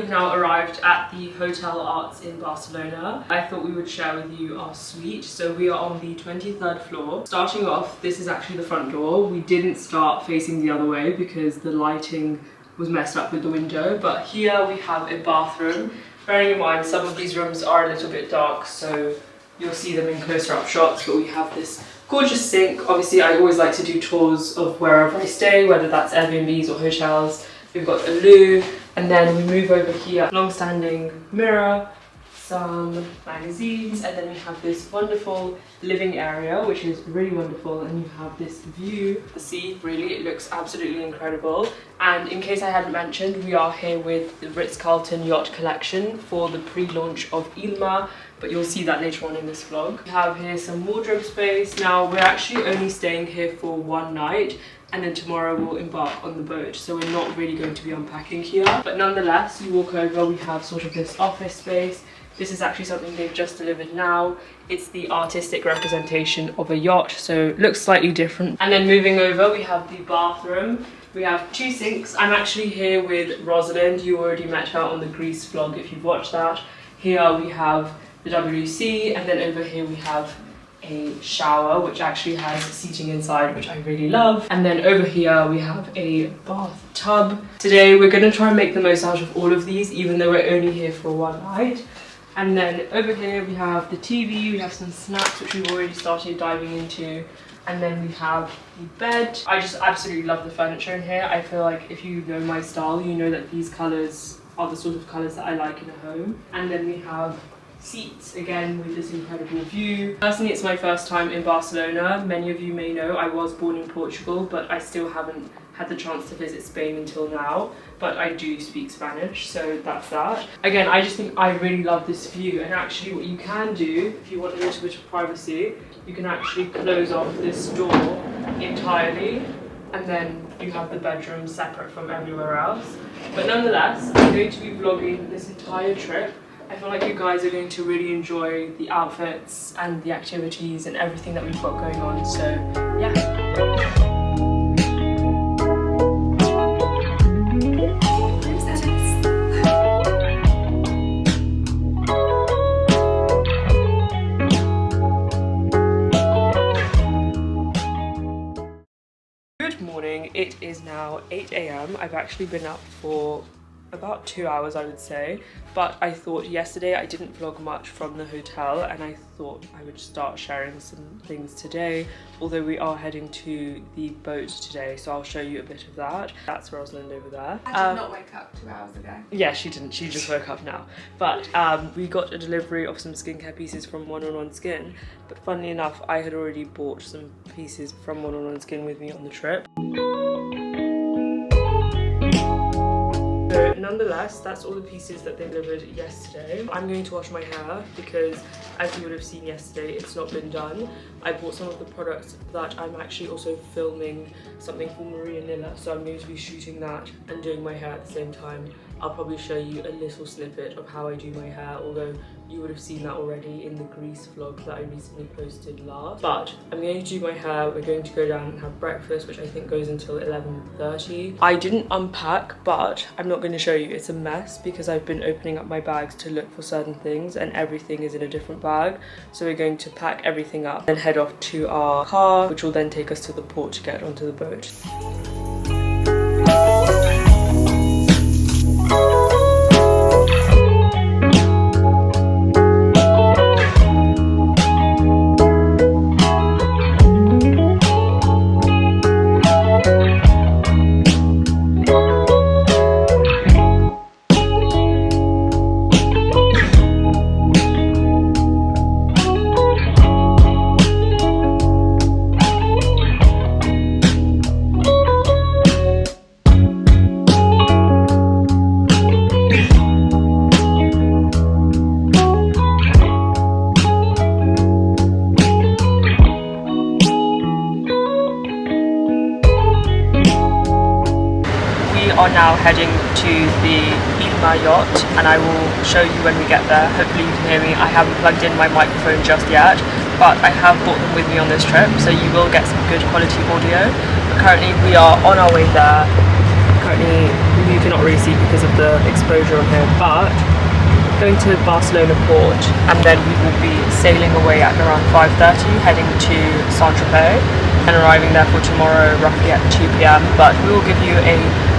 have now arrived at the Hotel Arts in Barcelona. I thought we would share with you our suite. So we are on the 23rd floor. Starting off, this is actually the front door. We didn't start facing the other way because the lighting was messed up with the window, but here we have a bathroom. Bearing in mind some of these rooms are a little bit dark, so you'll see them in closer up shots, but we have this gorgeous sink. Obviously I always like to do tours of wherever I stay, whether that's Airbnbs or hotels. We've got a loo, and then we move over here, long-standing mirror, some magazines, and then we have this wonderful living area, which is really wonderful, and you have this view of the sea. Really, it looks absolutely incredible. And in case I hadn't mentioned, we are here with the Ritz-Carlton Yacht Collection for the pre-launch of Ilma, but you'll see that later on in this vlog. We have here some wardrobe space. Now we're actually only staying here for one night, and then tomorrow we'll embark on the boat, so we're not really going to be unpacking here. But nonetheless, you walk over, we have sort of this office space. This is actually something they've just delivered now. It's the artistic representation of a yacht, so it looks slightly different. And then moving over, we have the bathroom. We have two sinks. I'm actually here with Rosalind. You already met her on the Greece vlog if you've watched that. Here we have the WC, and then over here we have a shower, which actually has seating inside, which I really love. And then over here we have a bathtub. Today we're gonna try and make the most out of all of these, even though we're only here for one night. And then over here we have the TV, we have some snacks which we've already started diving into, and then we have the bed. I just absolutely love the furniture in here. I feel like if you know my style, you know that these colours are the sort of colours that I like in a home. And then we have seats, again with this incredible view. Personally, it's my first time in Barcelona. Many of you may know I was born in Portugal, but I still haven't had the chance to visit Spain until now, but I do speak Spanish, so that's that. Again, I just think I really love this view, and actually what you can do if you want a little bit of privacy, you can actually close off this door entirely, and then you have the bedroom separate from everywhere else. But nonetheless, I'm going to be vlogging this entire trip. I feel like you guys are going to really enjoy the outfits and the activities and everything that we've got going on, so yeah. It is now 8 AM. I've actually been up for about 2 hours, I would say, but I thought yesterday I didn't vlog much from the hotel, and I thought I would start sharing some things today, although we are heading to the boat today, so I'll show you a bit of that. That's Rosalind over there. I did not wake up 2 hours ago. Yeah, she didn't, she just woke up now. But we got a delivery of some skincare pieces from 101 Skin, but funnily enough, I had already bought some pieces from 101 Skin with me on the trip. So nonetheless, that's all the pieces that they delivered yesterday. I'm going to wash my hair because, as you would have seen yesterday, it's not been done. I bought some of the products that I'm actually also filming something for Maria Nilla, so I'm going to be shooting that and doing my hair at the same time. I'll probably show you a little snippet of how I do my hair, although you would have seen that already in the Greece vlog that I recently posted last. But I'm going to do my hair, we're going to go down and have breakfast, which I think goes until 11:30. I didn't unpack, but I'm not going to show you. It's a mess because I've been opening up my bags to look for certain things and everything is in a different bag. So we're going to pack everything up and head off to our car, which will then take us to the port to get onto the boat. Are now heading to the Ilma yacht, and I will show you when we get there. Hopefully you can hear me. I haven't plugged in my microphone just yet, but I have brought them with me on this trip, so you will get some good quality audio. But currently we are on our way there. Currently we you cannot really see because of the exposure on here, but going to Barcelona port, and then we will be sailing away at around 5:30, heading to Saint-Tropez and arriving there for tomorrow roughly at 2 p.m. But we will give you a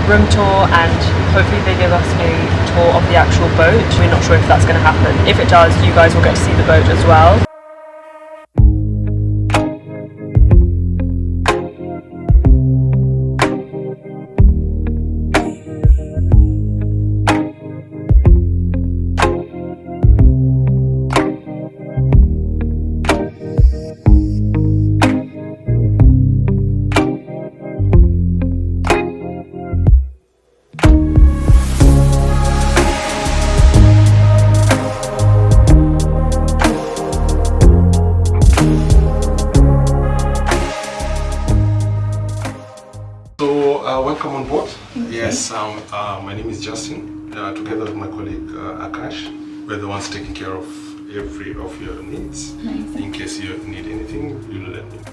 room tour, and hopefully they give us a tour of the actual boat. We're not sure if that's going to happen. If it does, you guys will get to see the boat as well. Welcome on board. Yes, my name is Justin. Together with my colleague Akash, we're the ones taking care of every of your needs. Amazing. In case you need anything, you let me know.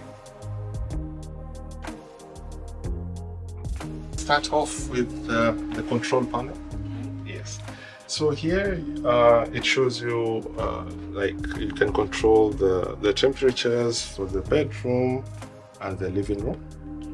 Start off with the control panel. Yes. So here it shows you like you can control the temperatures for the bedroom and the living room.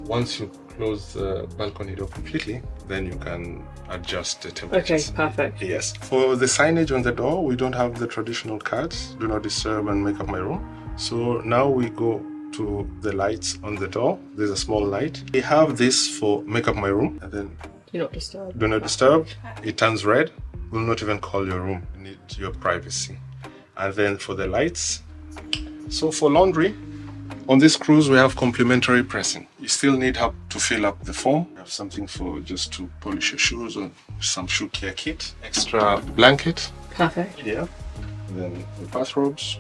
Once you close the balcony door completely, then you can adjust the temperatures. Okay, perfect. Yes. For the signage on the door, we don't have the traditional cards, do not disturb and make up my room. So now we go to the lights on the door. There's a small light. We have this for make up my room, and then Do not disturb. do not disturb. It turns red. Will not even call your room. You need your privacy. And then for the lights, so for laundry, on this cruise we have complimentary pressing. You still need help to fill up the form. You have something for just to polish your shoes or some shoe care kit. Extra blanket. Perfect. Yeah. And then the bathrobes.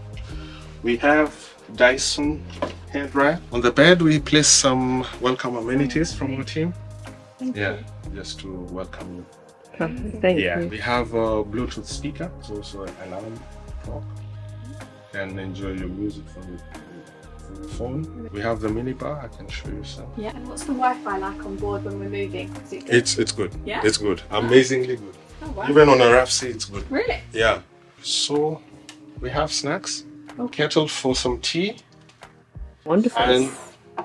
We have Dyson hairdryer. On the bed we place some welcome amenities from our team. Yeah, just to welcome you. Perfect. Thank you. We have a Bluetooth speaker. It's also an alarm clock. You can enjoy your music from the phone. We have the mini bar. I can show you some. Yeah, and what's the Wi-Fi like on board when we're moving? Is it good? It's good. Yeah? It's good. Amazingly good. Oh, wow. Even on a rough sea, it's good. Really? Yeah. So we have snacks, kettle for some tea, Wonderful. and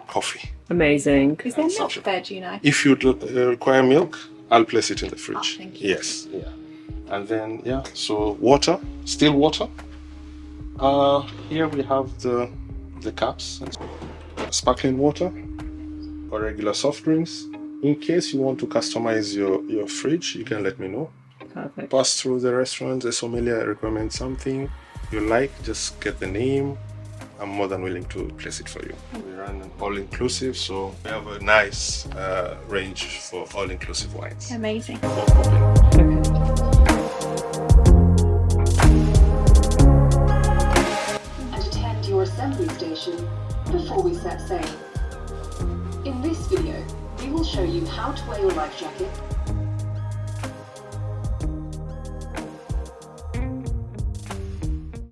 coffee. Amazing. Is there milk there, do you know? If you require milk, I'll place it in the fridge. Oh, thank you. Yes. Yeah. And then so water, still water. Here we have the caps, sparkling water or regular soft drinks. In case you want to customize your fridge, you can let me know. Perfect. Pass through the restaurant, the sommelier recommends something you like, just get the name. I'm more than willing to place it for you. We run an all-inclusive, so we have a nice range for all-inclusive wines. Amazing. And attend your assembly station before we set sail. In this video, we will show you how to wear your life jacket,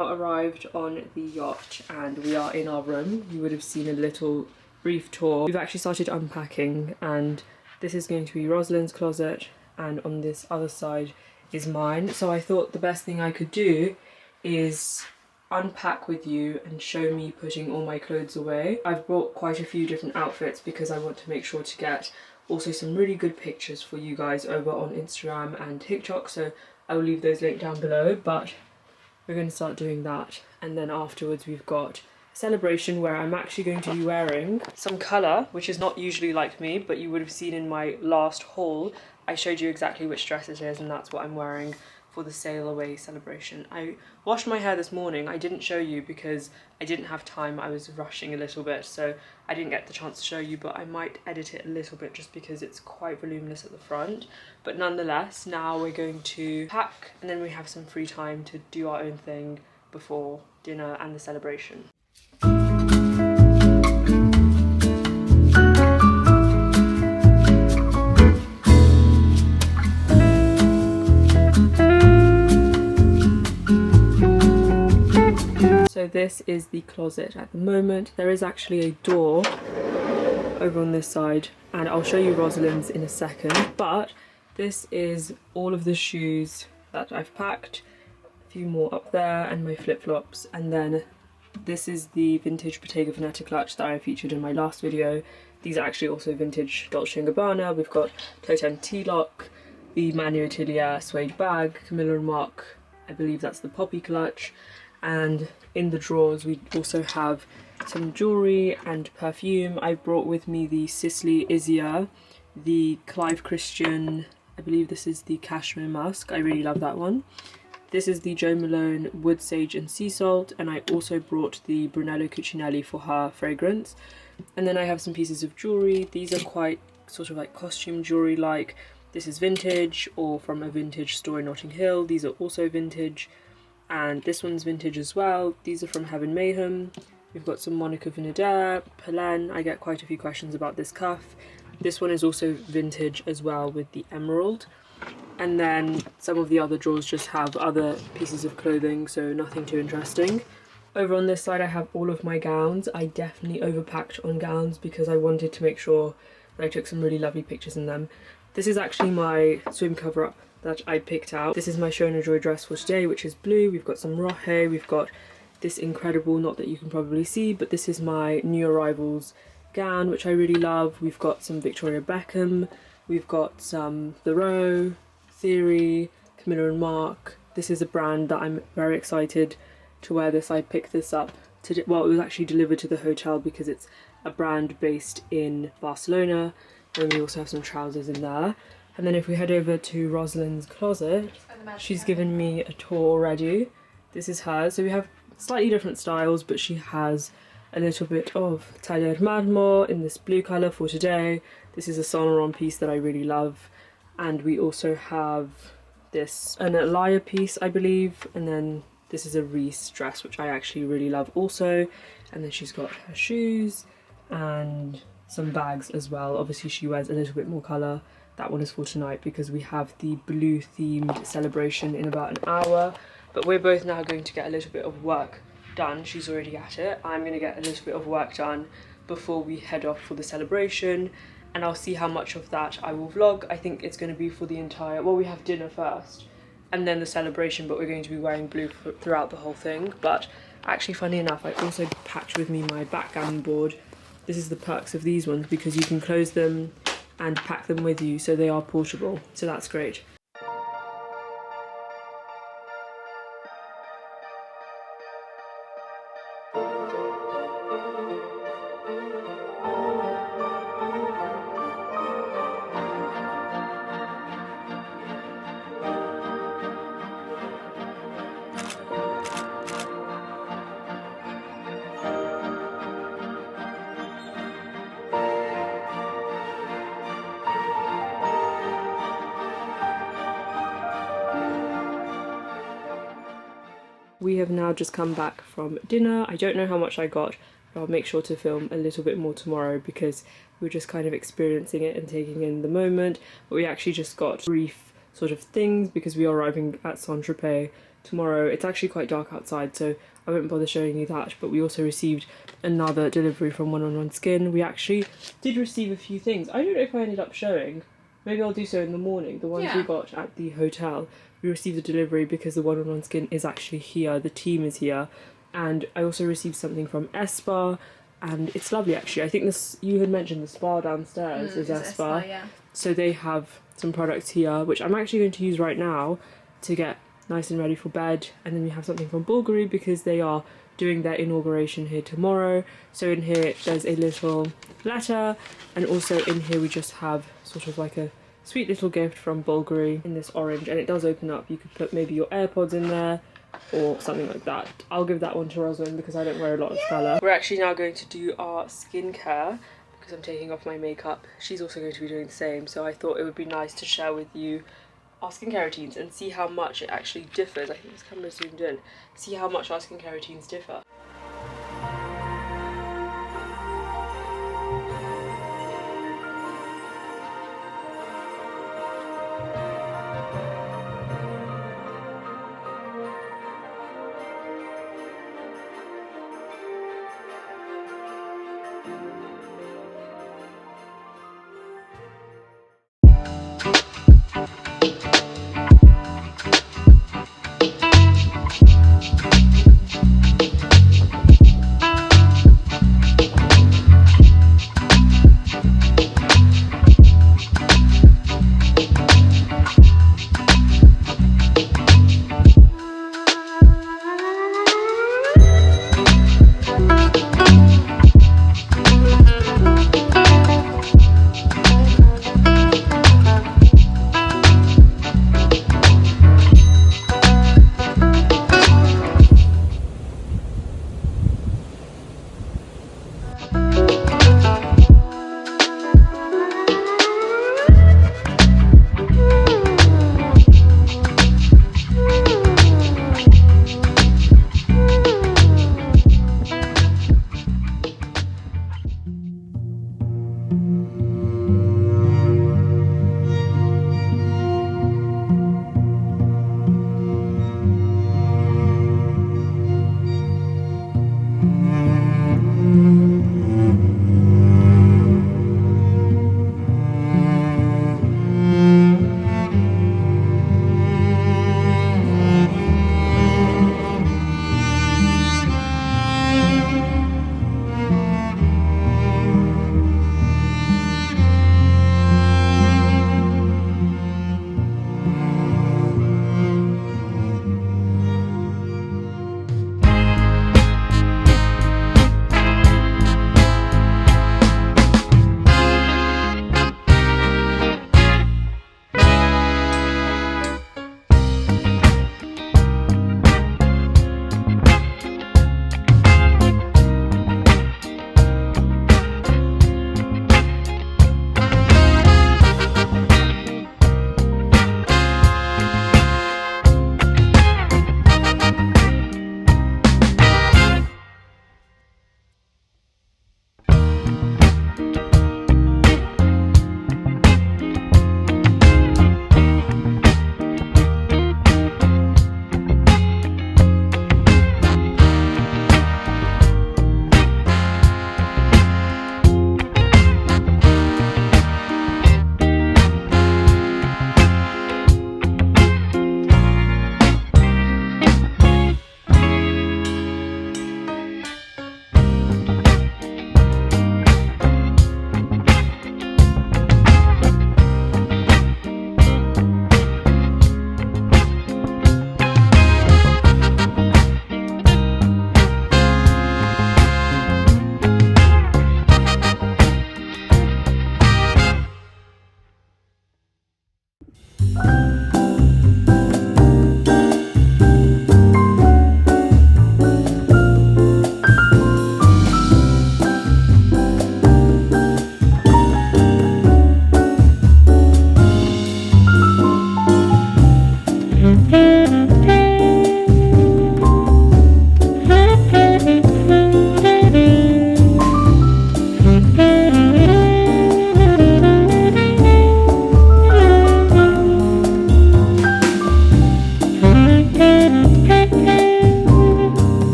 Arrived on the yacht and we are in our room. You would have seen a little brief tour. We've actually started unpacking, and this is going to be Rosalind's closet, and on this other side is mine. So I thought the best thing I could do is unpack with you and show me putting all my clothes away. I've brought quite a few different outfits because I want to make sure to get also some really good pictures for you guys over on Instagram and TikTok, so I will leave those linked down below. But we're going to start doing that, and then afterwards we've got a celebration where I'm actually going to be wearing some colour, which is not usually like me, but you would have seen in my last haul I showed you exactly which dress it is, and that's what I'm wearing for the sail away celebration. I washed my hair this morning. I didn't show you because I didn't have time. I was rushing a little bit, so I didn't get the chance to show you, but I might edit it a little bit just because it's quite voluminous at the front. But nonetheless, now we're going to pack, and then we have some free time to do our own thing before dinner and the celebration. So this is the closet at the moment. There is actually a door over on this side, and I'll show you Rosalind's in a second, but This is all of the shoes that I've packed, a few more up there, and my flip-flops. And then this is the vintage Bottega Veneta clutch that I featured in my last video. These are actually also vintage Dolce & Gabbana. We've got Totem T-Lock, the Manu Atelier suede bag, Camilla and Mark, I believe that's the poppy clutch. And in the drawers we also have some jewellery and perfume. I brought with me the Sisley Isia, the Clive Christian, I believe this is the Cashmere Musk. I really love that one. This is the Jo Malone Wood Sage and Sea Salt, and I also brought the Brunello Cucinelli for her fragrance. And then I have some pieces of jewellery. These are quite sort of like costume jewellery, like this is vintage or from a vintage store in Notting Hill. These are also vintage, and this one's vintage as well. These are from Heaven Mayhem. We've got some Monaco Vinader, Pelen. I get quite a few questions about this cuff. This one is also vintage as well with the emerald. And then some of the other drawers just have other pieces of clothing, so nothing too interesting. Over on this side I have all of my gowns. I definitely overpacked on gowns because I wanted to make sure that I took some really lovely pictures in them. This is actually my swim cover-up that I picked out. This is my Shona Joy dress for today, which is blue. We've got some rohe, we've got this incredible, not that you can probably see, but this is my new arrivals gown, which I really love. We've got some Victoria Beckham, we've got some Thoreau, Theory, Camilla and Mark. This is a brand that I'm very excited to wear this. I picked this up today. Well, it was actually delivered to the hotel because it's a brand based in Barcelona. And we also have some trousers in there. And then if we head over to Rosalind's closet, she's given me a tour already. This is hers. So we have slightly different styles, but she has a little bit of taller marmor in this blue colour for today. This is a Saint Laurent piece that I really love. And we also have this, an Alaïa piece, I believe. And then this is a Reese dress, which I actually really love also. And then she's got her shoes and some bags as well. Obviously she wears a little bit more colour. That one is for tonight because we have the blue themed celebration in about an hour. But we're both now going to get a little bit of work done. She's already at it. I'm going to get a little bit of work done before we head off for the celebration. And I'll see how much of that I will vlog. I think it's going to be for the entire, well, we have dinner first and then the celebration, but we're going to be wearing blue throughout the whole thing. But actually, funny enough, I also packed with me my backgammon board. This is the perks of these ones because you can close them and pack them with you, so they are portable, so that's great. We have now just come back from dinner. I don't know how much I got, but I'll make sure to film a little bit more tomorrow because we're just kind of experiencing it and taking in the moment. But we actually just got brief sort of things because we are arriving at Saint-Tropez tomorrow. It's actually quite dark outside, so I won't bother showing you that. But we also received another delivery from 111 Skin. We actually did receive a few things. I don't know if I ended up showing. Maybe I'll do so in the morning. The ones we got at the hotel. We received a delivery because the 111 Skin is actually here. The team is here. And I also received something from Espa. And it's lovely, actually. I think this, you had mentioned the spa downstairs is Espa. Yeah. So they have some products here, which I'm actually going to use right now to get nice and ready for bed. And then we have something from Bulgari because they are doing their inauguration here tomorrow. So in here there's a little letter, and also in here we just have sort of like a sweet little gift from Bulgari in this orange, and it does open up. You could put maybe your AirPods in there or something like that. I'll give that one to Rosalind because I don't wear a lot of colour. We're actually now going to do our skincare because I'm taking off my makeup. She's also going to be doing the same, so I thought it would be nice to share with you our skincare routines and see how much it actually differs. I think this camera zoomed in. See how much our skincare routines differ.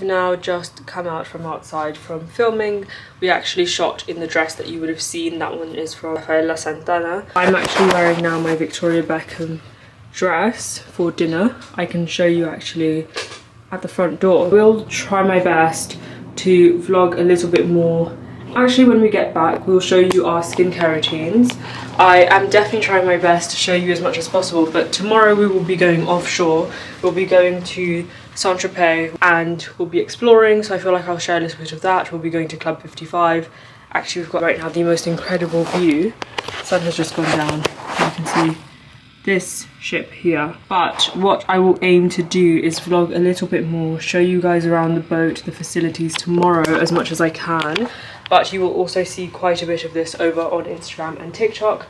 Now just come out from outside from filming. We actually shot in the dress that you would have seen. That one is from Rafaela Santana. I'm actually wearing now my Victoria Beckham dress for dinner. I can show you actually at the front door. We'll try my best to vlog a little bit more. Actually, when we get back, we'll show you our skincare routines. I am definitely trying my best to show you as much as possible, but tomorrow we will be going offshore. We'll be going to Saint-Tropez and we'll be exploring, so I feel like I'll share a little bit of that. We'll be going to Club 55. Actually, we've got right now the most incredible view. The sun has just gone down. You can see this ship here. But what I will aim to do is vlog a little bit more, show you guys around the boat, the facilities tomorrow as much as I can. But you will also see quite a bit of this over on Instagram and TikTok.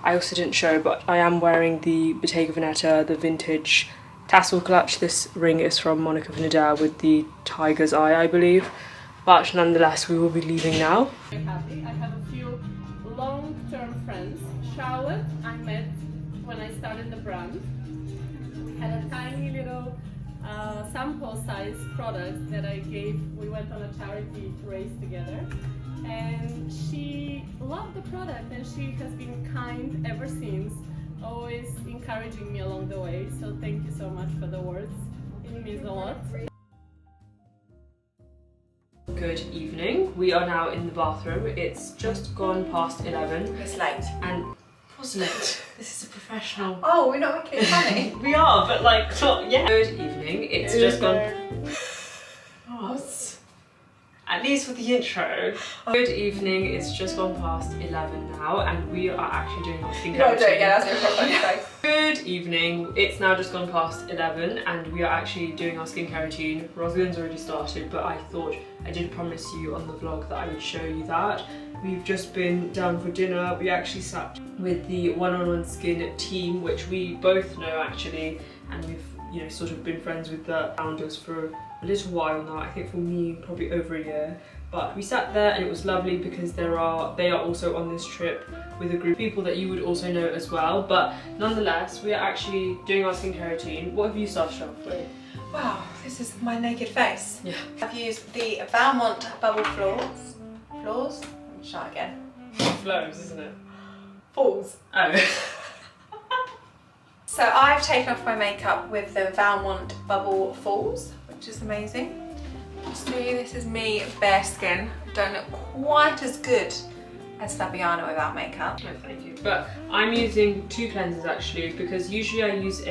I also didn't show, but I am wearing the Bottega Veneta, the vintage tassel clutch. This ring is from Monaco with the tiger's eye, I believe. But nonetheless, we will be leaving now. I'm happy. I have a few long-term friends. Charlotte, I met when I started the brand. We had a tiny little sample size product that I gave. We went on a charity race together. And she loved the product and she has been kind ever since, always encouraging me along the way. So thank you so much for the words. It means a lot. Good evening. We are now in the bathroom. It's just gone past 11. It's late. And wasn't it? This is a professional. Oh, we're not making it funny. We are, but like not yet. Good evening. It's just gone. What? at least with the intro. Good evening, it's just gone past 11 now and we are actually doing our skincare routine. Good evening, it's now just gone past 11 and we are actually doing our skincare routine. Rosalind's already started, but I thought I did promise you on the vlog that I would show you that. We've just been down for dinner. We actually sat with the One-on-One Skin team, which we both know actually, and we've sort of been friends with the founders for a little while now. I think for me probably over a year. But we sat there and it was lovely because they are also on this trip with a group of people that you would also know as well. But nonetheless, we are actually doing our skincare routine. What have you started off with? Wow, this is my naked face. Yeah. I've used the Valmont Bubble Floors. Floors? Try again. Flows, isn't it? Falls. Oh. So I've taken off my makeup with the Valmont Bubble Falls, which is amazing. See, this is me bare skin. Don't look quite as good as Fabiana without makeup. No, thank you. But I'm using two cleansers actually, because usually I use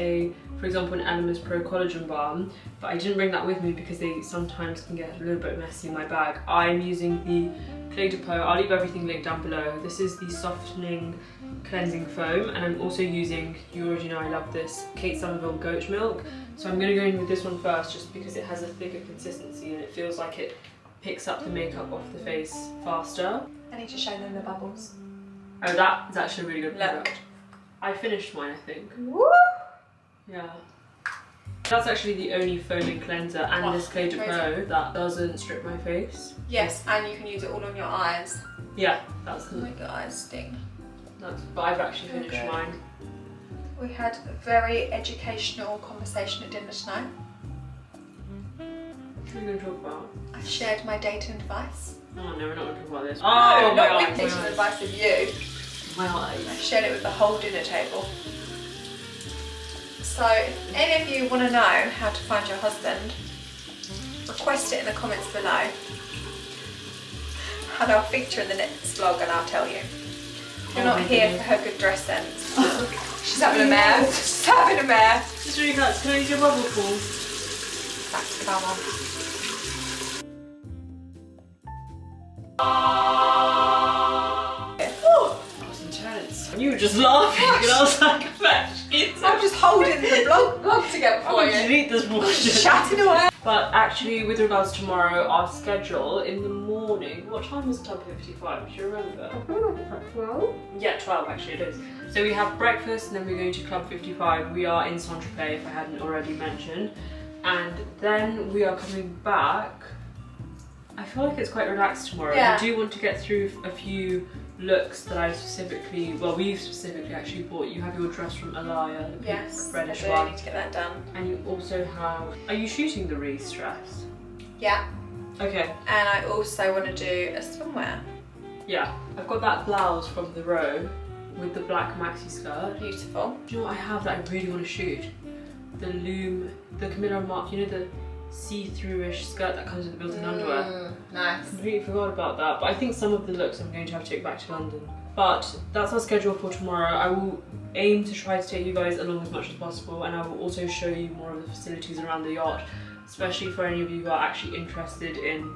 for example, an Elemis Pro Collagen Balm, but I didn't bring that with me because they sometimes can get a little bit messy in my bag. I'm using the Clé de Peau. I'll leave everything linked down below. This is the Softening Cleansing Foam, and I'm also using, you already know I love this, Kate Somerville Goat Milk. So I'm going to go in with this one first just because it has a thicker consistency and it feels like it picks up the makeup off the face faster. I need to show them the bubbles. Oh, that is actually a really good Look. product. I finished mine, I think. Woo! Yeah. That's actually the only foaming cleanser and this Clé de Peau that doesn't strip my face. Yes, and you can use it all on your eyes. Yeah, that's Oh my god, eyes sting. but I've actually finished Okay. mine. We had a very educational conversation at dinner tonight. What are we going to talk about? I shared my dating advice. Oh no, we're not going to talk about this. No, Oh, not my with eyes, dating my eyes. advice with you. My I eyes. shared it with the whole dinner table. So, if any of you want to know how to find your husband, request it in the comments below. And I'll feature in the next vlog and I'll tell you. You're not here for her good dress sense. She's having a mare. She's having a mare. It's really hurts. Can I use your bubble pool? Back to come on. That was intense. You were just laughing and I was like, I'm just holding the vlog together I'm for going to you. delete this bullshit. Chatting away. But actually, with regards to tomorrow, our schedule in the morning, what time is Club 55? Do you remember? 12. Yeah, 12 actually it is. So we have breakfast and then we're going to Club 55. We are in Saint-Tropez, if I hadn't already mentioned. And then we are coming back. I feel like it's quite relaxed tomorrow. Yeah. I do want to get through a few looks that I specifically, well, we've specifically actually bought. You have your dress from Alaya, the pink Yes, I reddish do one. need to get that done. And you also have, are you shooting the Ritz dress? Yeah. Okay. And I also want to do a swimwear. Yeah. I've got that blouse from the row with the black maxi skirt. Beautiful. Do you know what I have that I really want to shoot? The Loom, the Camilla Mark, you know, the see-through-ish skirt that comes with the built-in underwear. Nice. Completely forgot about that, but I think some of the looks I'm going to have to take back to London. But that's our schedule for tomorrow. I will aim to try to take you guys along as much as possible, and I will also show you more of the facilities around the yacht, especially for any of you who are actually interested in,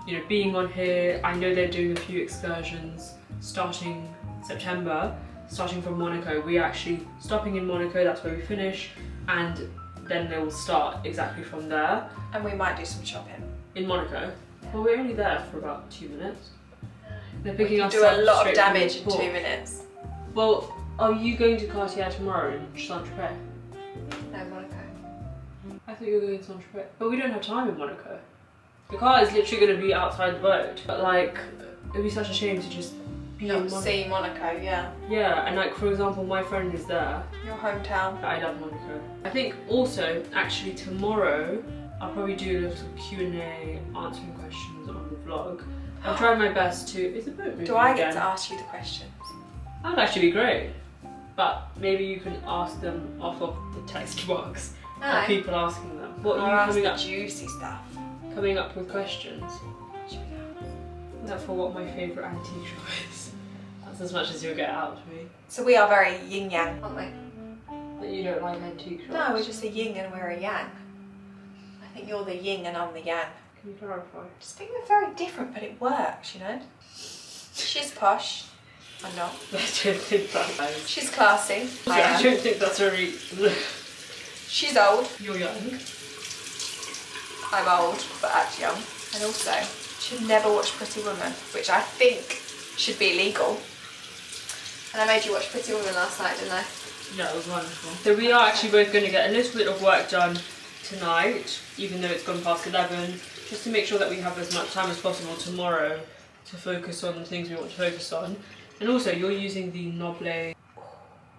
you know, being on here. I know they're doing a few excursions starting September, starting from Monaco. We're actually stopping in Monaco, that's where we finish, and then they will start exactly from there. And we might do some shopping. In Monaco? Well, we're only there for about 2 minutes. They're We picking can us do up a lot of straight from damage the in port. 2 minutes. Well, are you going to Cartier tomorrow in Saint-Tropez? No, Monaco. I thought you were going to Saint-Tropez. But we don't have time in Monaco. The car is literally going to be outside the boat. But like, it'd be such a shame to just be in Not Monaco. see Monaco, yeah. Yeah, and like, for example, my friend is there. Your hometown. I love Monaco. I think also, actually tomorrow, I'll probably do a little Q&A answering questions on the vlog. I'm trying my best to, is the boat moving Do I again? get to ask you the questions? That would actually be great. But maybe you can ask them off of the text box. No. Of people asking them. What I'll are you ask coming the up, juicy stuff. coming up with questions? Is that for what my favourite antique shop is? That's as much as you'll get out of me. So we are very yin yang, aren't we? That you don't like antique shops? No, we're just a yin and we're a yang. I think you're the yin and I'm the yang. Can you clarify? I just think they're very different, but it works, you know? She's posh. I'm not. I don't think that is. She's classy. I don't think that's very... She's old. You're young. I'm old, but actually young. And also, should never watch Pretty Woman, which I think should be illegal. And I made you watch Pretty Woman last night, didn't I? Yeah, it was wonderful. So we are actually both going to get a little bit of work done tonight, even though it's gone past 11, just to make sure that we have as much time as possible tomorrow to focus on the things we want to focus on. And also, you're using the Noble.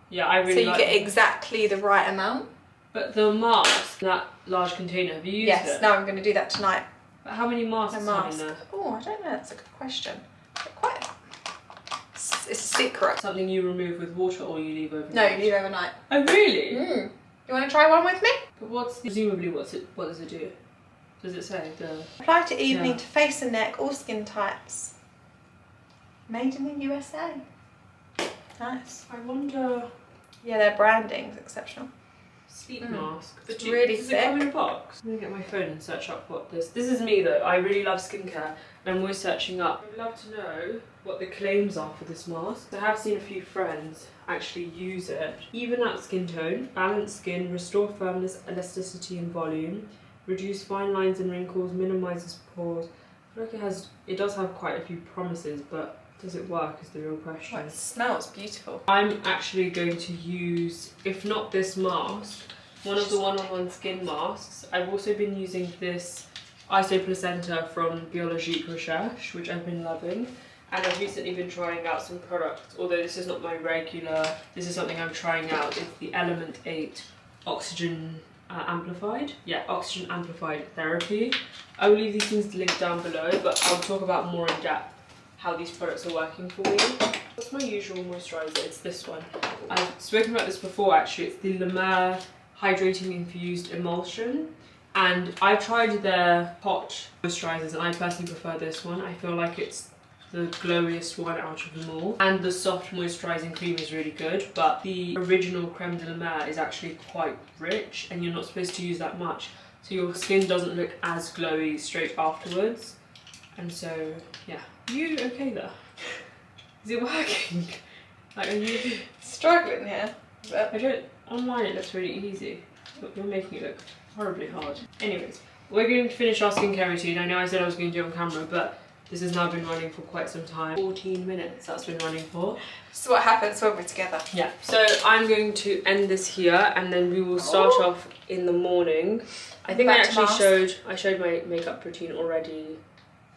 Yeah, I really like So you get exactly the right amount? But the mask, that large container, have you used it? Yes, now I'm going to do that tonight. But how many masks are in there? Oh, I don't know, that's a good question. Quite. It's a secret. Something you remove with water or you leave overnight? No, you leave overnight. Oh, really? You want to try one with me? But presumably what does it do? Does it say? Apply to evening Yeah. to face and neck, all skin types. Made in the USA. Nice. I wonder... Yeah, their branding's exceptional. Sleep mask. It's really does thick. it come in a box? I'm gonna get my phone and search up what this is me though. I really love skincare and I'm always searching up. I'd love to know what the claims are for this mask. I have seen a few friends actually use it. Even out skin tone, balance skin, restore firmness, elasticity and volume, reduce fine lines and wrinkles, minimises pores. I feel like it does have quite a few promises, but does it work is the real question. Well, it smells beautiful. I'm actually going to use, if not this mask, one of the one-on-one skin masks. I've also been using this Iso Placenta from Biologique Recherche, which I've been loving. And I've recently been trying out some products, although this is not my regular, this is something I'm trying out. It's the Element 8 Oxygen Amplified. Yeah, Oxygen Amplified Therapy. I will leave these things linked down below, but I'll talk about more in depth how these products are working for me. What's my usual moisturiser? It's this one. I've spoken about this before actually. It's the La Mer Hydrating Infused Emulsion. And I've tried their hot moisturisers and I personally prefer this one. I feel like it's the glowiest one out of them all. And the soft moisturising cream is really good, but the original Creme de la Mer is actually quite rich and you're not supposed to use that much. So your skin doesn't look as glowy straight afterwards. And so, yeah. Are you okay there? Is it working? Like, are you... Struggling here. I don't... Online it looks really easy, but you're making it look horribly hard. Anyways, we're going to finish our skincare routine. I know I said I was going to do it on camera, but this has now been running for quite some time. 14 minutes that's been running for. This is what happens when we're together. Yeah, so I'm going to end this here and then we will start off in the morning. I think I actually showed my makeup routine already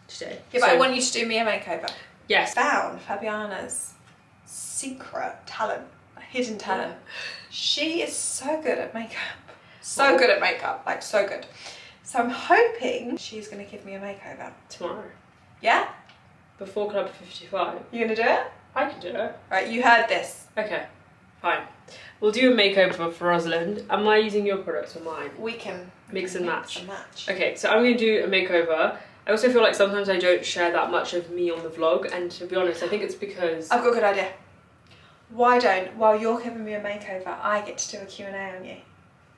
today. Yeah, but I want you to do me a makeover. Yes. Found Fabiana's secret talent, a hidden talent. She is so good at makeup. So good at makeup, like so good. So I'm hoping she's going to give me a makeover. Tomorrow. Yeah? Before Club 55. You going to do it? I can do it. Right, you heard this. Okay, fine. We'll do a makeover for Rosalind. Am I using your products or mine? We can Mix and match. match. Okay, so I'm going to do a makeover. I also feel like sometimes I don't share that much of me on the vlog, and to be honest, I think it's because... I've got a good idea. Why don't, while you're giving me a makeover, I get to do a Q&A on you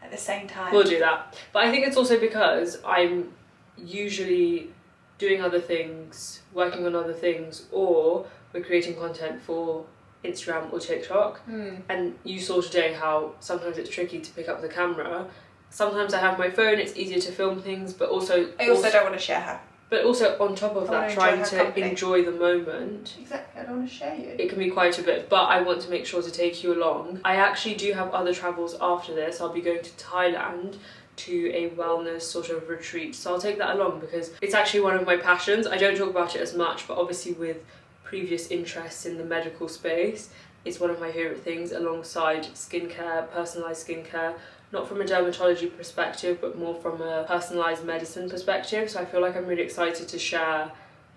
at the same time? We'll do that. But I think it's also because I'm usually doing other things, working on other things, or we're creating content for Instagram or TikTok. And you saw today how sometimes it's tricky to pick up the camera. Sometimes I have my phone, it's easier to film things, but also... I also don't want to share her. But also on top of that, trying to enjoy the moment. Exactly, I don't want to share you. It can be quite a bit, but I want to make sure to take you along. I actually do have other travels after this. I'll be going to Thailand to a wellness sort of retreat. So I'll take that along because it's actually one of my passions. I don't talk about it as much, but obviously with previous interests in the medical space, it's one of my favourite things alongside skincare, personalised skincare. Not from a dermatology perspective, but more from a personalised medicine perspective. So I feel like I'm really excited to share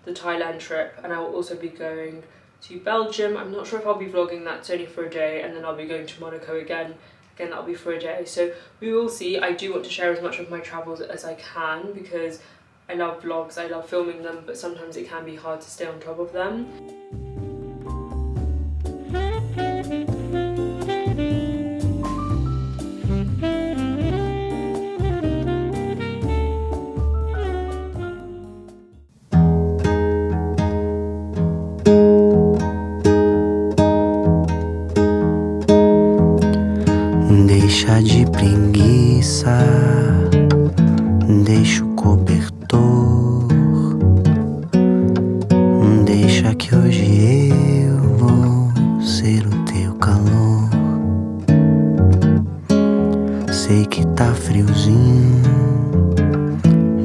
the Thailand trip, and I will also be going to Belgium. I'm not sure if I'll be vlogging that, it's only for a day, and then I'll be going to Monaco again. Again, that'll be for a day. So we will see. I do want to share as much of my travels as I can because I love vlogs, I love filming them, but sometimes it can be hard to stay on top of them. Deixa de preguiça, deixa o cobertor. Deixa que hoje eu vou ser o teu calor. Sei que tá friozinho,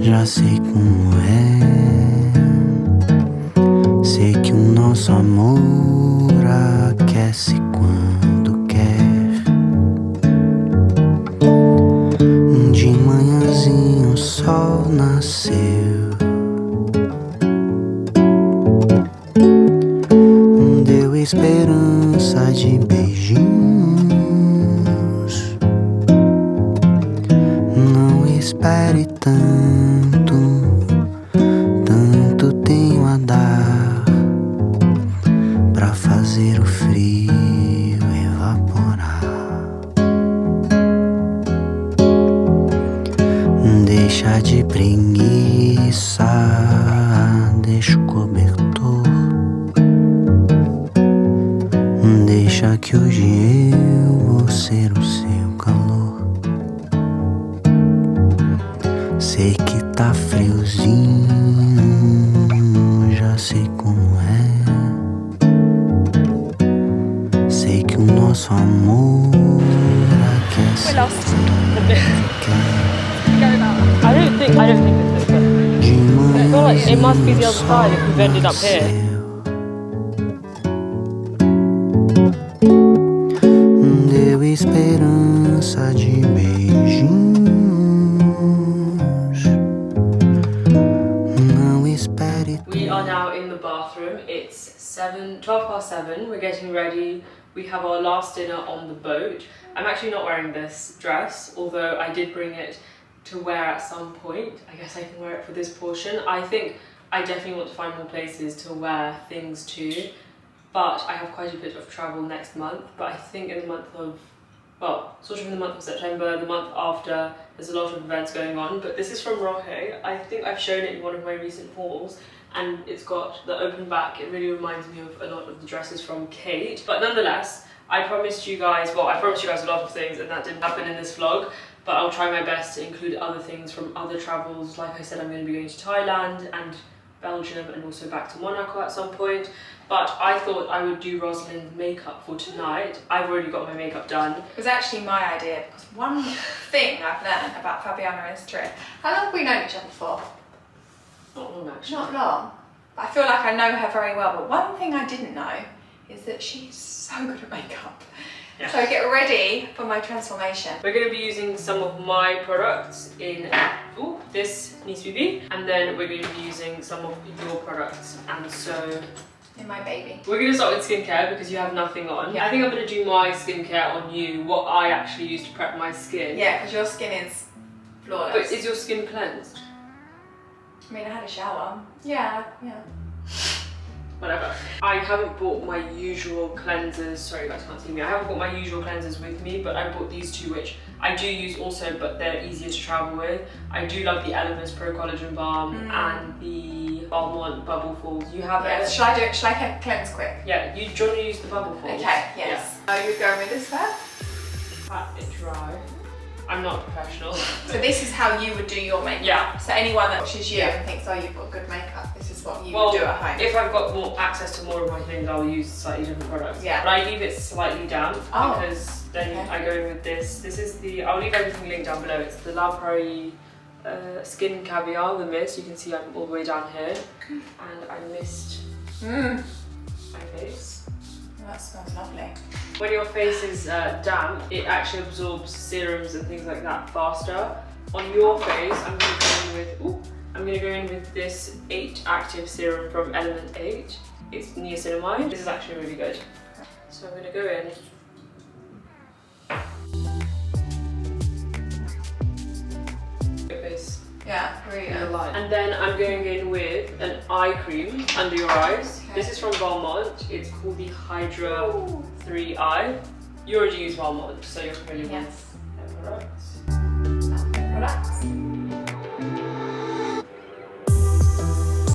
já sei como é. Sei que o nosso amor aquece quando quer. De manhãzinho o sol nasceu, deu esperança de beijinhos. Não espere tanto, tanto tenho a dar pra fazer o frio evaporar. Deixa de preguiça, deixa o cobertor. Deixa que hoje eu vou ser o seu calor. Sei que tá friozinho, já sei como é. Sei que o nosso amor aquece quando quer. I don't think this is good. I feel like it must be the other side if we've ended up here. Deu esperança de beijinhos. Não espere. We are now in the bathroom. It's 12 past 7. We're getting ready. We have our last dinner on the boat. I'm actually not wearing this dress, although I did bring it to wear at some point. I guess I can wear it for this portion. I think I definitely want to find more places to wear things to, but I have quite a bit of travel next month. But I think in the month of, well, sort of in the month of September, the month after, there's a lot of events going on. But this is from Roche. I think I've shown it in one of my recent hauls, and it's got the open back. It really reminds me of a lot of the dresses from Kate. But nonetheless, I promised you guys a lot of things, and that didn't happen in this vlog. But I'll try my best to include other things from other travels. Like I said, I'm going to be going to Thailand and Belgium and also back to Monaco at some point. But I thought I would do Rosalind's makeup for tonight. I've already got my makeup done. It was actually my idea because one thing I've learned about Fabiana and this trip. How long have we known each other for? Not long actually. Not long. I feel like I know her very well, but one thing I didn't know is that she's so good at makeup. Yeah. So get ready for my transformation. We're going to be using some of my products in this Nice BB, and then we're going to be using some of your products, and so In my baby. we're going to start with skincare because you have nothing on. Yeah. I think I'm going to do my skincare on you, what I actually use to prep my skin. Yeah, because your skin is flawless. But is your skin cleansed? I mean, I had a shower. Yeah. Whatever. I haven't bought my usual cleansers. Sorry, you guys can't see me. I haven't bought my usual cleansers with me, but I bought these two, which I do use also, but they're easier to travel with. I do love the Elemis Pro Collagen Balm and the Balmont Bubble Falls. You have it? Shall I cleanse quick? Yeah, do you want to use the Bubble Falls? Okay, yes. Are you going with this first? Pat it dry. I'm not a professional. So this is how you would do your makeup? Yeah. So anyone that watches you and thinks, oh, you've got good makeup, this is what you would do at home? If I've got more access to more of my things, I'll use slightly different products. Yeah. But I leave it slightly damp because then okay. I go in with this. This is the, I'll leave everything linked down below. It's the La Prairie Skin Caviar, the mist. You can see I'm all the way down here. And I mist my face. That smells lovely. When your face is damp, it actually absorbs serums and things like that faster. On your face, I'm going to go in with this 8 active serum from Element 8. It's niacinamide. This is actually really good. So I'm going to go in. Your face. Yeah, really good. And then I'm going in with an eye cream under your eyes. Okay. This is from Balmont. It's called the Hydra 3i. You already use Balmont, so you're familiar with their products.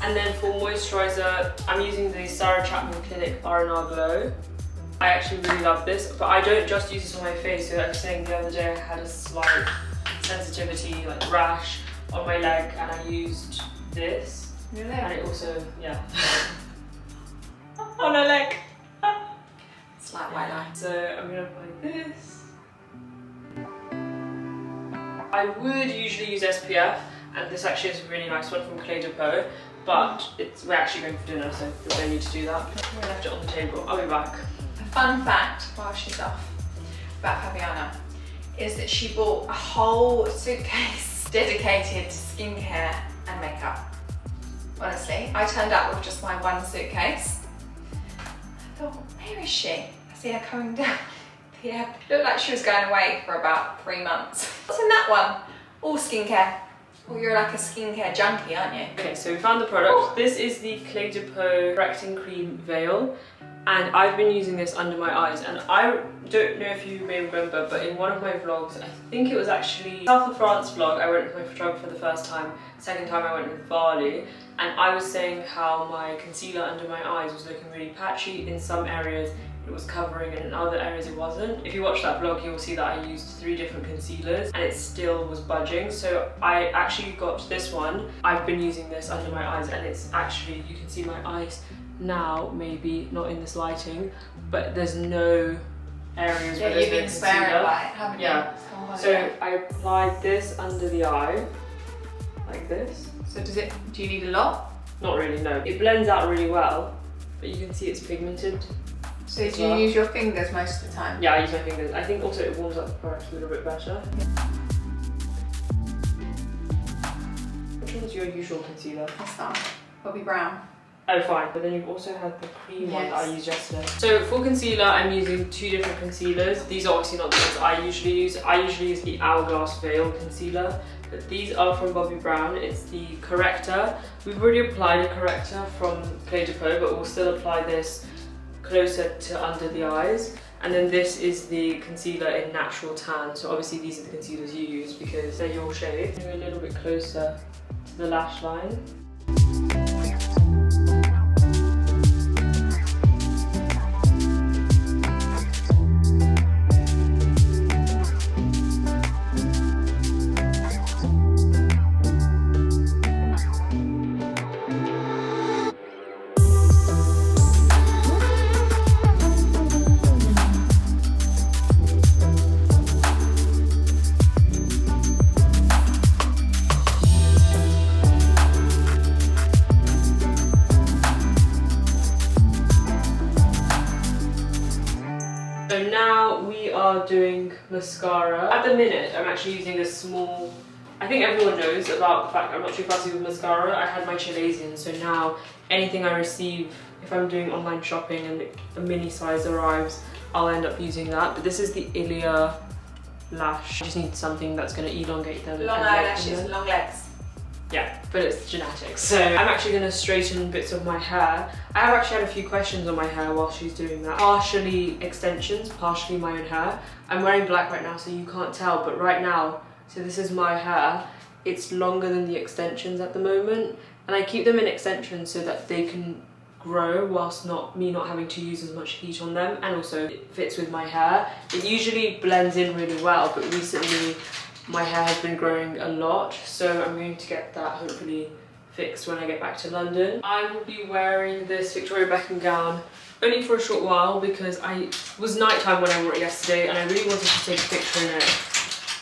And then for moisturizer, I'm using the Sarah Chapman Clinic R&R Glow. I actually really love this, but I don't just use this on my face. So I was saying the other day I had a slight sensitivity, like rash on my leg, and I used this. Your And leg? it also, yeah. On her leg. It's like white line. So I'm gonna apply this. I would usually use SPF, and this actually is a really nice one from Clé de Peau, but we're actually going for dinner, so there's no need to do that. I left it on the table. I'll be back. A fun fact while she's off about Fabiana is that she bought a whole suitcase dedicated to skincare and makeup. Honestly, I turned up with just my one suitcase. I thought, where is she? I see her coming down the airport. Looked like she was going away for about 3 months. What's in that one? All skincare. Well, you're like a skincare junkie, aren't you? Okay, so we found the product. This is the Clé de Peau Correcting Cream Veil, and I've been using this under my eyes, and I don't know if you may remember, but in one of my vlogs, I think it was actually South of France vlog, I went with my photographer the first time, second time I went with Bali, and I was saying how my concealer under my eyes was looking really patchy. In some areas it was covering and in other areas it wasn't. If you watch that vlog, you'll see that I used 3 different concealers and it still was budging. So I actually got this one. I've been using this under my eyes, and it's actually, you can see my eyes now, maybe not in this lighting, but there's no areas where there's you've no been swearing concealer. by it, haven't you? Yeah. Oh, So yeah. I applied this under the eye, like this. So do you need a lot? Not really, no. It blends out really well, but you can see it's pigmented. So as do you well. use your fingers most of the time? Yeah, I use my fingers. I think also it warms up the product a little bit better. Which one's your usual concealer? That's not. Bobby Brown. Oh, fine. But then you've also had the cream one that I Yes. used yesterday. So for concealer, I'm using 2 different concealers. These are obviously not the ones I usually use. I usually use the Hourglass Veil concealer, but these are from Bobbi Brown. It's the corrector. We've already applied a corrector from Clé de Peau, but we'll still apply this closer to under the eyes. And then this is the concealer in Natural Tan. So obviously these are the concealers you use because they're your shade. Go a little bit closer to the lash line. So now we are doing mascara. At the minute, I'm actually using a small, I think everyone knows about the fact I'm not too fussy with mascara. I had my Chilesian, so now anything I receive, if I'm doing online shopping and a mini size arrives, I'll end up using that. But this is the Ilia lash. I just need something that's going to elongate them. Long and lengthen eyelashes, them. long legs. Yeah, but it's genetics. So I'm actually going to straighten bits of my hair. I have actually had a few questions on my hair while she's doing that. Partially extensions, partially my own hair. I'm wearing black right now, so you can't tell, but right now, so this is my hair. It's longer than the extensions at the moment, and I keep them in extensions so that they can grow whilst not having to use as much heat on them, and also it fits with my hair. It usually blends in really well, but recently my hair has been growing a lot, so I'm going to get that hopefully fixed when I get back to London. I will be wearing this Victoria Beckham gown only for a short while because it was nighttime when I wore it yesterday and I really wanted to take a picture in it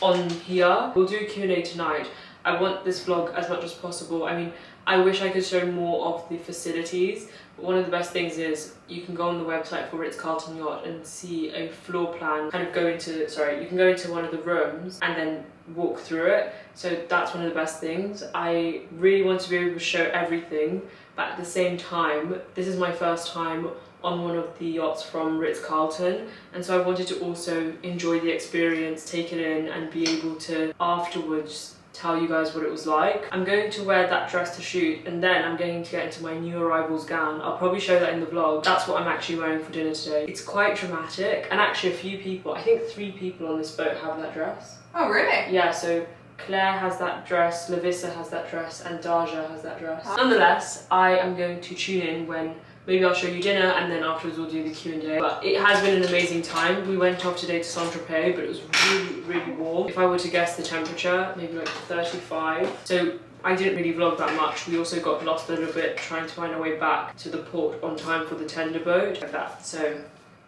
on here. We'll do a Q&A tonight. I want this vlog as much as possible. I mean, I wish I could show more of the facilities, but one of the best things is you can go on the website for Ritz-Carlton Yacht and see a floor plan, kind of you can go into one of the rooms and then walk through it. So that's one of the best things. I really want to be able to show everything, but at the same time, this is my first time on one of the yachts from Ritz-Carlton, and so I wanted to also enjoy the experience, take it in, and be able to afterwards tell you guys what it was like. I'm going to wear that dress to shoot, and then I'm going to get into my new arrivals gown. I'll probably show that in the vlog. That's what I'm actually wearing for dinner today. It's quite dramatic, and actually a few people, I think 3 people on this boat have that dress. Oh, really? Yeah, so Claire has that dress, Lavissa has that dress, and Daja has that dress. Nonetheless, I am going to tune in when maybe I'll show you dinner and then afterwards we'll do the Q&A. But it has been an amazing time. We went off today to Saint-Tropez, but it was really, really warm. If I were to guess the temperature, maybe like 35. So I didn't really vlog that much. We also got lost a little bit trying to find our way back to the port on time for the tender boat, like that. So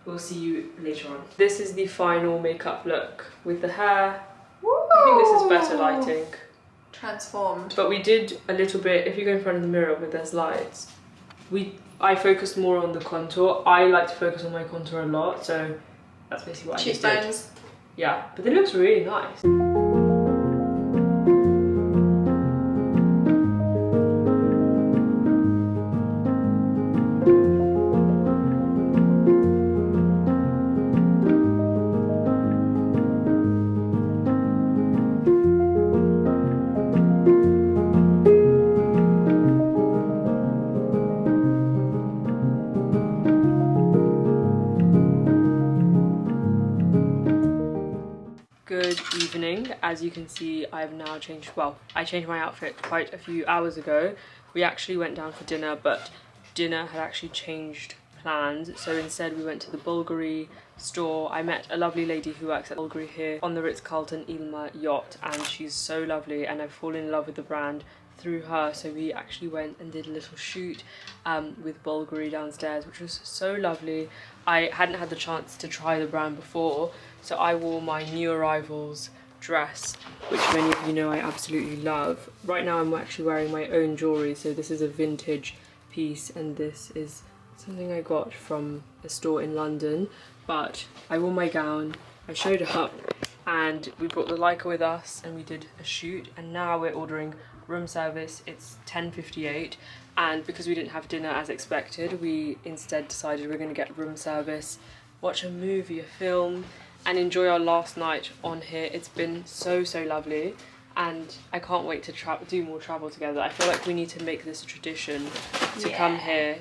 we'll see you later on. This is the final makeup look with the hair. Woo! I think this is better lighting. Transformed. But we did a little bit, if you go in front of the mirror with those lights, I focused more on the contour. I like to focus on my contour a lot, so that's basically what I just did. Cheekbones. Yeah, but it looks really nice. Good evening. As you can see, I've now changed, well, I changed my outfit quite a few hours ago. We actually went down for dinner, but dinner had actually changed plans. So instead we went to the Bulgari store. I met a lovely lady who works at Bulgari here on the Ritz-Carlton Ilma yacht, and she's so lovely and I've fallen in love with the brand through her. So we actually went and did a little shoot with Bulgari downstairs, which was so lovely. I hadn't had the chance to try the brand before, so I wore my new arrivals dress, which many of you know I absolutely love. Right now I'm actually wearing my own jewellery, so this is a vintage piece and this is something I got from a store in London. But I wore my gown, I showed up, and we brought the Leica with us and we did a shoot, and now we're ordering room service. It's 10:58, and because we didn't have dinner as expected, we instead decided we're going to get room service, watch a movie, a film, and enjoy our last night on here. It's been so lovely, and I can't wait to do more travel together. I feel like we need to make this a tradition to come here,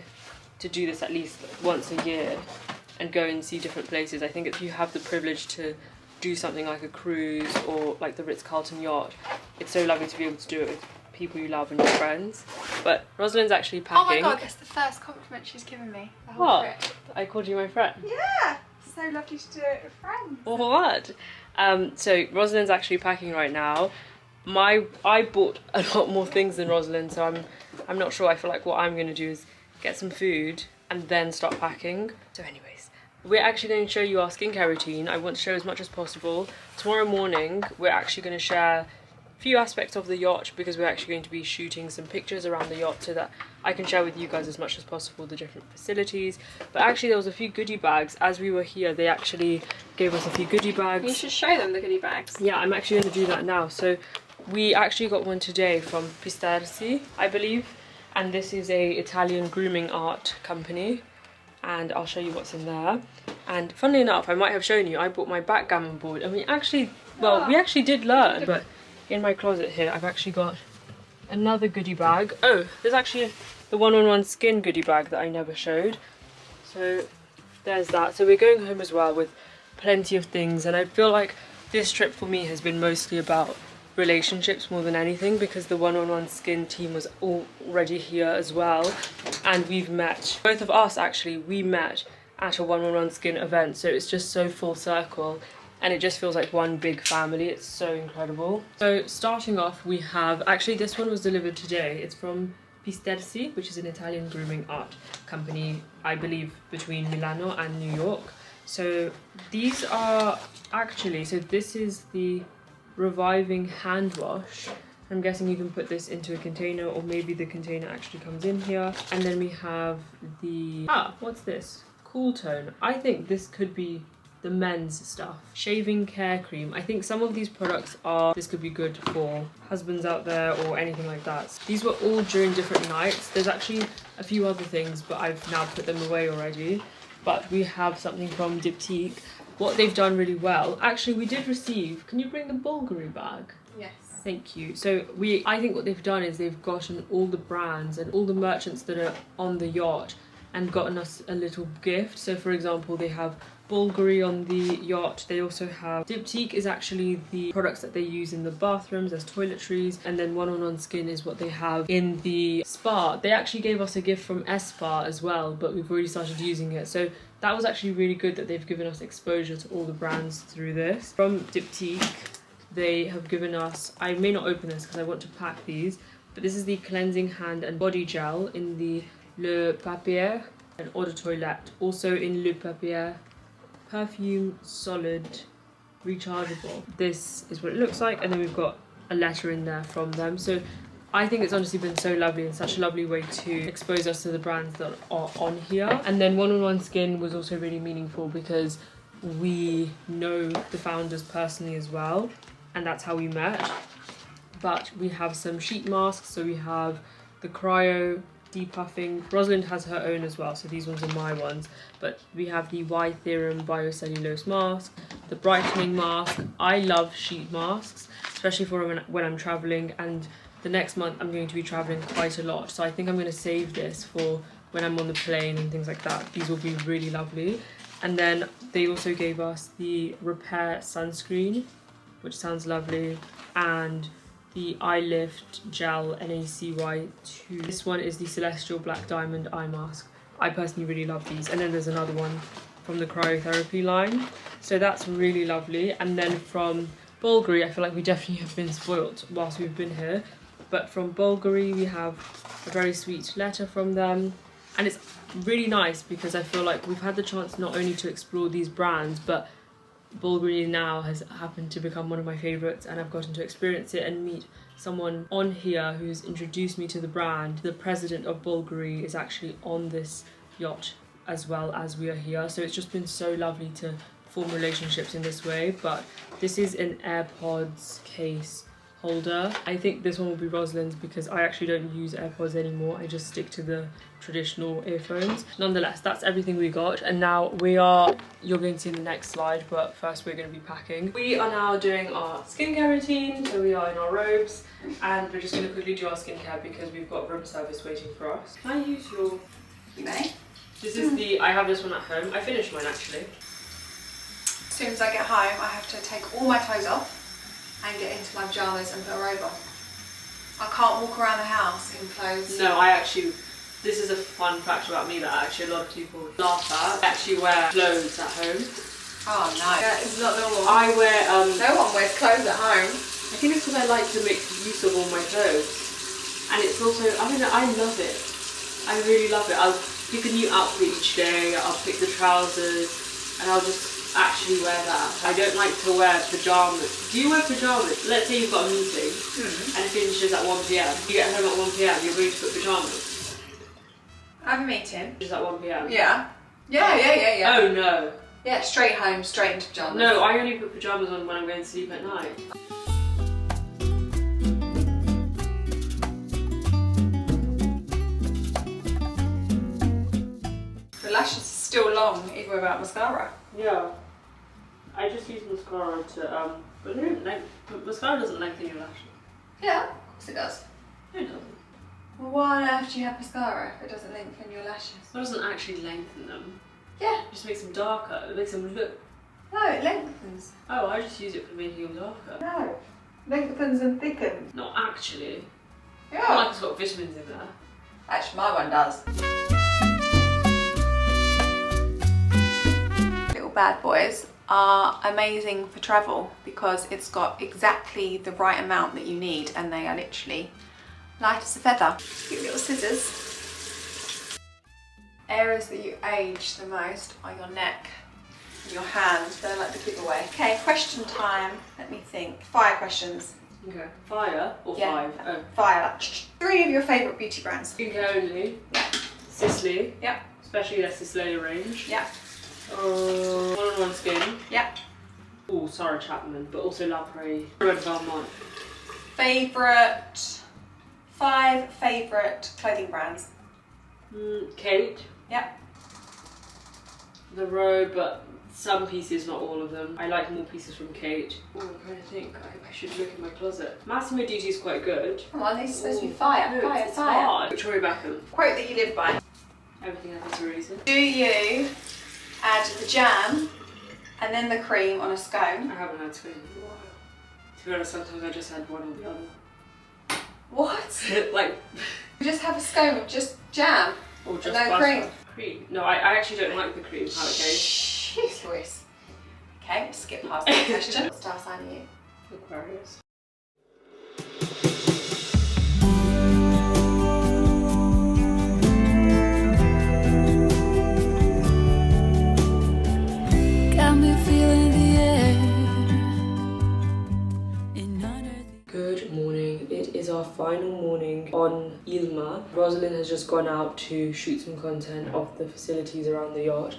to do this at least once a year and go and see different places. I think if you have the privilege to do something like a cruise or like the Ritz-Carlton yacht, it's so lovely to be able to do it with people you love and your friends. But Rosalind's actually packing. Oh my god, that's the first compliment she's given me. The whole What? trip. I called you my friend. Yeah, so lovely to do it with friends. What? So Rosalind's actually packing right now. I bought a lot more things than Rosalind, so I'm not sure. I feel like what I'm going to do is get some food and then start packing. So anyways, we're actually going to show you our skincare routine. I want to show as much as possible. Tomorrow morning we're actually going to share a few aspects of the yacht, because we're actually going to be shooting some pictures around the yacht so that I can share with you guys as much as possible the different facilities. But actually there was a few goodie bags. As we were here, they actually gave us a few goodie bags. You should show them the goodie bags. Yeah, I'm actually going to do that now. So we actually got one today from Pistersi, I believe, and this is a Italian grooming art company, and I'll show you what's in there. And funnily enough, I might have shown you, I bought my backgammon board, and we actually did learn. But in my closet here I've actually got another goodie bag. Oh, there's actually the one-on-one skin goodie bag that I never showed. So there's that. So we're going home as well with plenty of things, and I feel like this trip for me has been mostly about relationships more than anything, because the one-on-one skin team was already here as well, and we've met, both of us actually, we met at a one-on-one skin event, so it's just so full circle and it just feels like one big family. It's so incredible. So starting off, we have, actually this one was delivered today. It's from Pistersi, which is an Italian grooming art company, I believe between Milano and New York. So these are actually, so this is the reviving hand wash. I'm guessing you can put this into a container, or maybe the container actually comes in here. And then we have the, what's this? Cool Tone. I think this could be the men's stuff. Shaving care cream. I think some of these products this could be good for husbands out there or anything like that. These were all during different nights. There's actually a few other things, but I've now put them away already. But we have something from Diptyque. What they've done really well, actually we did receive, can you bring the Bulgari bag? Yes. Thank you. So I think what they've done is they've gotten all the brands and all the merchants that are on the yacht and gotten us a little gift. So for example, they have Bulgari on the yacht. They also have Diptyque is actually the products that they use in the bathrooms as toiletries, and then 111 Skin is what they have in the spa. They actually gave us a gift from Spa as well, but we've already started using it, so that was actually really good that they've given us exposure to all the brands through this. From Diptyque, they have given us, I may not open this because I want to pack these, but this is the cleansing hand and body gel in the Le Papier and Eau de Toilette, also in Le Papier perfume solid rechargeable. This is what it looks like, and then we've got a letter in there from them. So I think it's honestly been so lovely and such a lovely way to expose us to the brands that are on here. And then 111 Skin was also really meaningful because we know the founders personally as well, and that's how we met. But we have some sheet masks, so we have the cryo depuffing. Rosalind has her own as well, so these ones are my ones. But we have the Y Theorem Biocellulose mask, the brightening mask. I love sheet masks, especially for when I'm traveling, and the next month I'm going to be traveling quite a lot. So I think I'm going to save this for when I'm on the plane and things like that. These will be really lovely. And then they also gave us the Repair sunscreen, which sounds lovely, and the Eye Lift Gel NaCY2. This one is the Celestial Black Diamond Eye Mask. I personally really love these. And then there's another one from the cryotherapy line. So that's really lovely. And then from Bulgari, I feel like we definitely have been spoilt whilst we've been here. But from Bulgari, we have a very sweet letter from them. And it's really nice because I feel like we've had the chance not only to explore these brands, but Bulgari now has happened to become one of my favourites, and I've gotten to experience it and meet someone on here who's introduced me to the brand. The president of Bulgari is actually on this yacht as well as we are here, so it's just been so lovely to form relationships in this way. But this is an AirPods case holder. I think this one will be Rosalind's because I actually don't use AirPods anymore. I just stick to the traditional earphones. Nonetheless, that's everything we got, and now you're going to see in the next slide, but first we're going to be packing. We are now doing our skincare routine, so we are in our robes, and we're just going to quickly do our skincare because we've got room service waiting for us. Can I use your... You may. This is I have this one at home. I finished mine actually. As soon as I get home, I have to take all my clothes off and get into my pyjamas and put a robe on. I can't walk around the house in clothes. No, this is a fun fact about me that actually a lot of people laugh at. I actually wear clothes at home. Oh no, that is not normal. I wear no one wears clothes at home. I think it's because I like to make use of all my clothes. And it's also, I mean, I love it. I really love it. I'll pick a new outfit each day, I'll pick the trousers, and I'll just actually wear that. I don't like to wear pyjamas. Do you wear pyjamas? Let's say you've got a meeting and it finishes at 1 PM. You get home at 1 PM, you're going to put pyjamas. I have a meeting. Is at 1 PM? Yeah. Yeah. Oh no. Yeah, straight home, straight into pyjamas. No, I only put pyjamas on when I'm going to sleep at night. The lashes are still long, even without mascara. Yeah. I just use mascara to, but mascara doesn't lengthen your lashes. Yeah, of course it does. No, it doesn't. Well, why on earth do you have mascara if it doesn't lengthen your lashes? It doesn't actually lengthen them. Yeah. It just makes them darker. It makes them look... No, it lengthens. Oh, I just use it for making them darker. No. Lengthens and thickens. Not actually. Yeah. Not like it's got vitamins in there. Actually, my one does. Little bad boys are amazing for travel because it's got exactly the right amount that you need, and they are literally light as a feather. Cute little scissors. Areas that you age the most are your neck and your hands. They're like the giveaway. Okay, question time. Let me think. 5 questions. Okay. Fire or Yeah. 5? Oh. Fire. 3 of your favourite beauty brands. Skincare only. Yeah. Sisley. Yeah. Especially their Sisley range. Yeah. 111 Skin. Yeah. Oh, Sarah Chapman, but also La Prairie. Red Valmont. Favourite 5 favourite clothing brands. Kate. Yeah. The Row, but some pieces, not all of them. I like more pieces from Kate. Oh, I'm trying to think. I should look in my closet. Massimo Dutti is quite good. Come on, these are supposed to be fire. No, Fire, it's fire. hard. Victoria Beckham. Quote that you live by. Everything happens for a reason. Do you add the jam, and then the cream on a scone. I haven't had scone in a while. To be honest, sometimes I just had one or the other. What? Like, You just have a scone with just jam or just and no butter. cream. No, I actually don't like the cream. How it goes. Jeez Louise. Okay, we'll skip past that question. What star sign are you? Aquarius. Got me feeling the air. Good morning. It is our final morning on Ilma. Rosalind has just gone out to shoot some content of the facilities around the yacht.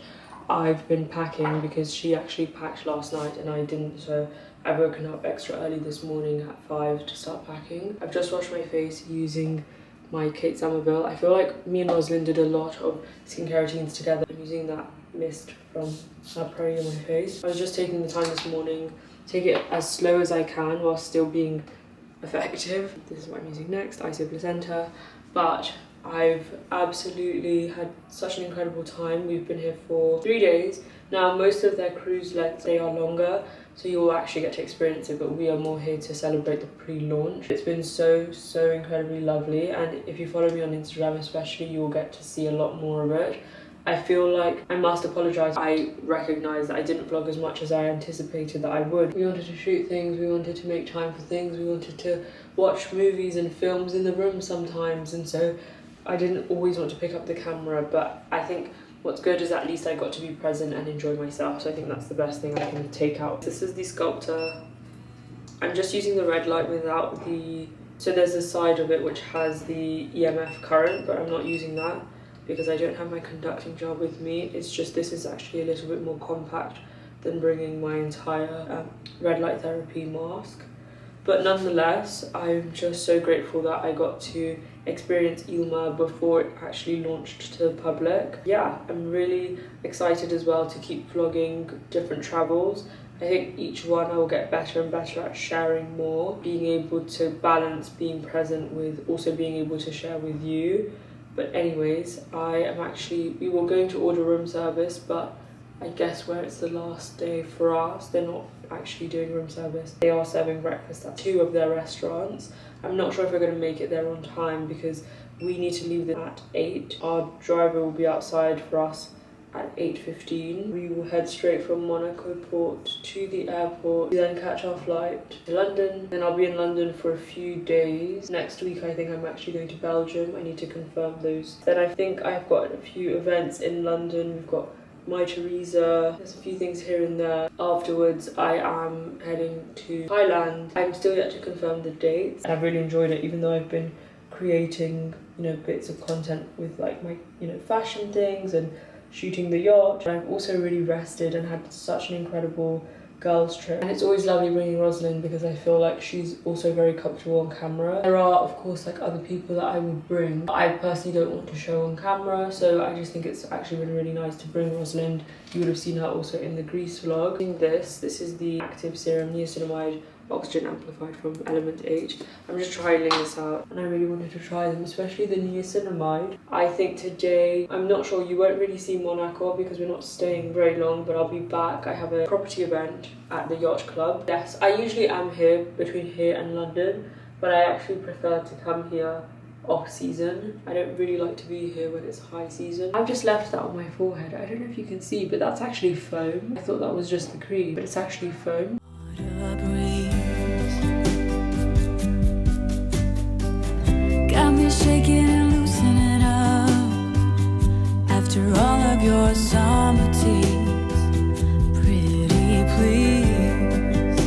I've been packing because she actually packed last night and I didn't, so I've woken up extra early this morning at 5 to start packing. I've just washed my face using my Kate Somerville. I feel like me and Rosalind did a lot of skincare routines together. I'm using that mist from La Prairie on my face. I was just taking the time this morning, take it as slow as I can while still being effective. This is what I'm using next, Iso Placenta. But I've absolutely had such an incredible time. We've been here for 3 days. Now, most of their cruise lengths, they are longer, so you'll actually get to experience it, but we are more here to celebrate the pre-launch. It's been so incredibly lovely, and if you follow me on Instagram especially, you will get to see a lot more of it. I feel like I must apologise. I recognise that I didn't vlog as much as I anticipated that I would. We wanted to shoot things, we wanted to make time for things, we wanted to watch movies and films in the room sometimes, and so I didn't always want to pick up the camera, but I think what's good is at least I got to be present and enjoy myself, so I think that's the best thing I can take out. This is the Sculptor. I'm just using the red light without the... So there's a side of it which has the EMF current, but I'm not using that because I don't have my conducting gel with me. It's just this is actually a little bit more compact than bringing my entire red light therapy mask. But nonetheless, I'm just so grateful that I got to experience Ilma before it actually launched to the public. Yeah, I'm really excited as well to keep vlogging different travels. I think each one I will get better and better at sharing more, being able to balance being present with also being able to share with you. But anyways, we were going to order room service, but I guess where it's the last day for us, they're not actually doing room service. They are serving breakfast at 2 of their restaurants. I'm not sure if we're going to make it there on time because we need to leave at 8. Our driver will be outside for us at 8:15. We will head straight from Monaco port to the airport, then catch our flight to London. Then I'll be in London for a few days. Next week I think I'm actually going to Belgium. I need to confirm those. Then I think I've got a few events in London. We've got My Teresa, there's a few things here and there. Afterwards, I am heading to Thailand. I'm still yet to confirm the dates. I've really enjoyed it, even though I've been creating, bits of content with like my, fashion things and shooting the yacht. I've also really rested and had such an incredible girls trip. And it's always lovely bringing Rosalind because I feel like she's also very comfortable on camera. There are of course like other people that I would bring, but I personally don't want to show on camera, so I just think it's actually really nice to bring Rosalind. You would have seen her also in the Greece vlog. This is the active serum niacinamide oxygen amplified from Element 8. I'm just trying this out and I really wanted to try them, especially the niacinamide. I think today, I'm not sure, you won't really see Monaco because we're not staying very long, but I'll be back. I have a property event at the yacht club. Yes, I usually am here between here and London, but I actually prefer to come here off season. I don't really like to be here when it's high season. I've just left that on my forehead. I don't know if you can see, but that's actually foam. I thought that was just the cream, but it's actually foam. Got me shaking and loosening up after all of your summer teas. Pretty please,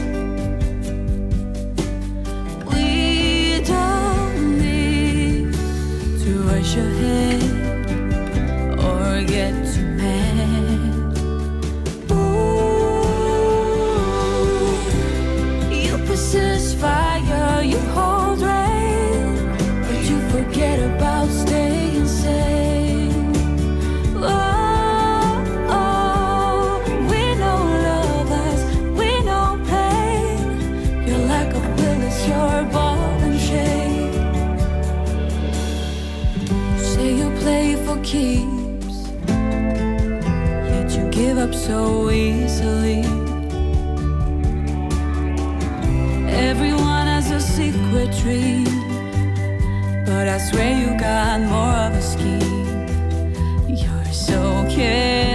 we don't need to rush ahead or get too mad. Ooh, you persist fire, you hold rain, but you forget about staying sane. Oh, oh, we know lovers, we know pain. You're like a Willis, you're ball and chain. Say you play for keeps, yet you give so easily. Everyone has a secret dream, but I swear you got more of a scheme. You're so careless.